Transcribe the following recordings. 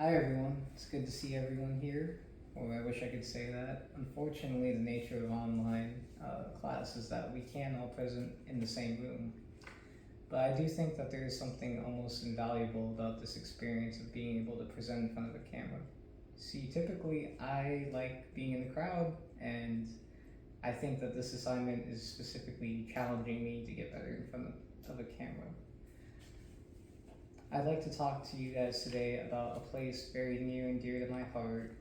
Hi everyone, it's good to see everyone here. Or I wish I could say that. Unfortunately, the nature of online class is that we can't all present in the same room. But I do think that there is something almost invaluable about this experience of being able to present in front of a camera. See, typically I like being in the crowd, and I think that this assignment is specifically challenging me to get better in front of a camera. I'd like to talk to you guys today about a place very near and dear to my heart,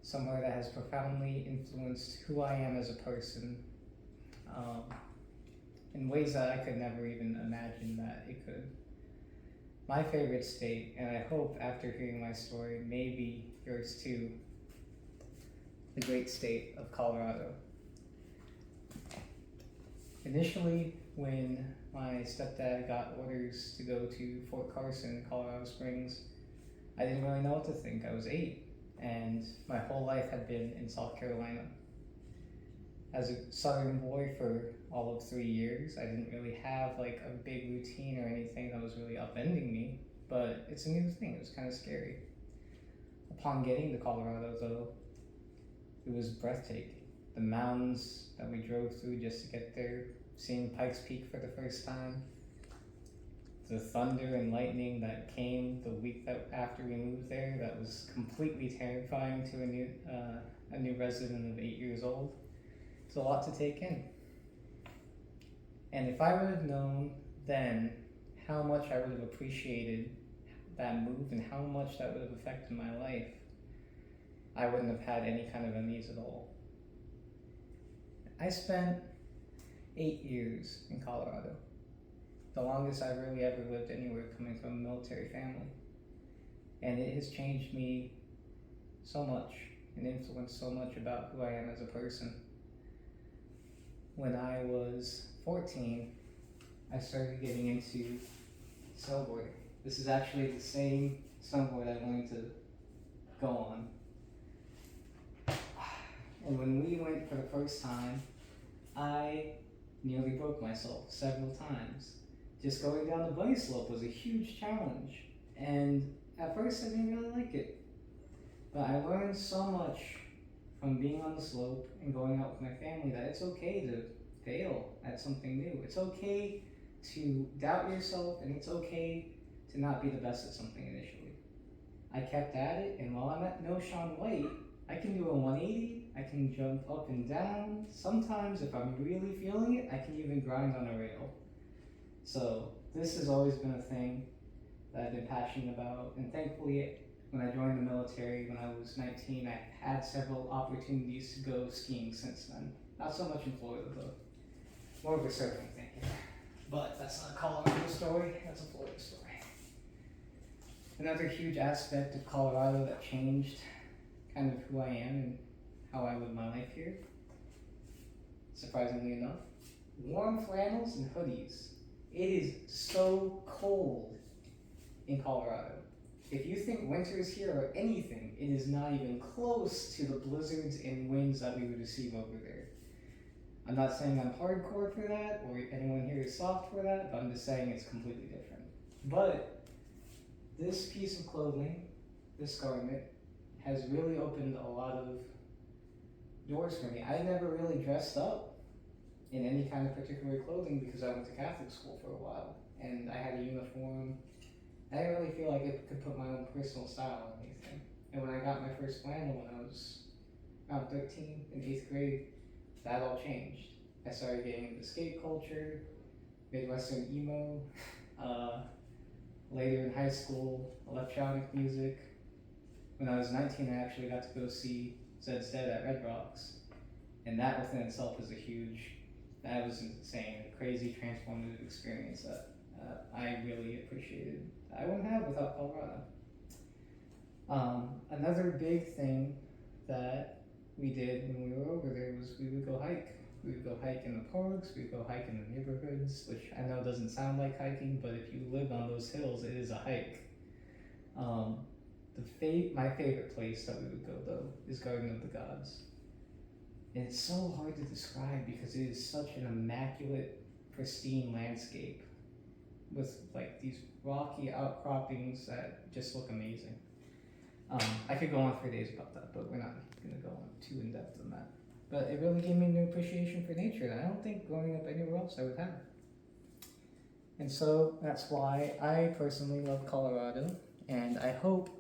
somewhere that has profoundly influenced who I am as a person, um, in ways that I could never even imagine that it could. My favorite state, and I hope after hearing my story, maybe yours too, the great state of Colorado. Initially, when my stepdad got orders to go to Fort Carson, Colorado Springs, I didn't really know what to think. I was 8, and my whole life had been in South Carolina. As a southern boy for all of 3 years, I didn't really have like a big routine or anything that was really upending me, but it's a new thing. It was kind of scary. Upon getting to Colorado, though, it was breathtaking. The mountains that we drove through just to get there, seeing Pikes Peak for the first time, the thunder and lightning that came the week that after we moved there, that was completely terrifying to a new resident of 8 years old. It's a lot to take in. And if I would have known then how much I would have appreciated that move and how much that would have affected my life, I wouldn't have had any kind of unease at all. I spent 8 years in Colorado, the longest I've really ever lived anywhere, coming from a military family. And it has changed me so much and influenced so much about who I am as a person. When I was 14, I started getting into snowboarding. This is actually the same snowboard I wanted to go on. And when we went for the first time, I nearly broke myself several times. Just going down the bunny slope was a huge challenge, and at first I didn't really like it. But I learned so much from being on the slope and going out with my family that it's okay to fail at something new. It's okay to doubt yourself, and it's okay to not be the best at something initially. I kept at it, and while I'm at no Shaun White, I can do a 180, I can jump up and down. Sometimes, if I'm really feeling it, I can even grind on a rail. So this has always been a thing that I've been passionate about, and thankfully, when I joined the military when I was 19, I had several opportunities to go skiing since then. Not so much in Florida though, more of a surfing thing. But that's not a Colorado story, that's a Florida story. Another huge aspect of Colorado that changed kind of who I am and how I live my life here, surprisingly enough, warm flannels and hoodies. It is so cold in Colorado. If you think winter is here or anything, it is not even close to the blizzards and winds that we would receive over there. I'm not saying I'm hardcore for that or anyone here is soft for that, but I'm just saying it's completely different. But this piece of clothing, this garment, has really opened a lot of doors for me. I never really dressed up in any kind of particular clothing because I went to Catholic school for a while and I had a uniform. I didn't really feel like I could put my own personal style on anything. And when I got my first flannel when I was around 13 in 8th grade, that all changed. I started getting into skate culture, Midwestern emo, later in high school, electronic music. When I was 19, I actually got to go see Zed's Dead at Red Rocks. And that within itself was that was insane, a crazy transformative experience that I really appreciated. I wouldn't have without Colorado. Another big thing that we did when we were over there was we would go hike. We would go hike in the parks, we would go hike in the neighborhoods, which I know doesn't sound like hiking, but if you live on those hills, it is a hike. My favorite place that we would go though is Garden of the Gods. And it's so hard to describe because it is such an immaculate, pristine landscape with like these rocky outcroppings that just look amazing. I could go on for days about that, but we're not going to go on too in depth on that. But it really gave me a new appreciation for nature that I don't think growing up anywhere else I would have. And so that's why I personally love Colorado, and I hope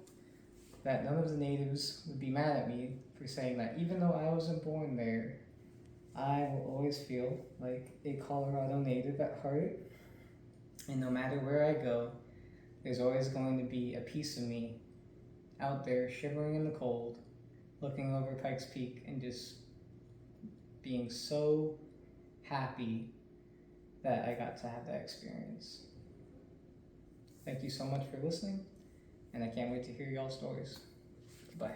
that none of the natives would be mad at me for saying that even though I wasn't born there, I will always feel like a Colorado native at heart, and no matter where I go, there's always going to be a piece of me out there shivering in the cold, looking over Pikes Peak and just being so happy that I got to have that experience. Thank you so much for listening, and I can't wait to hear y'all's stories. Goodbye.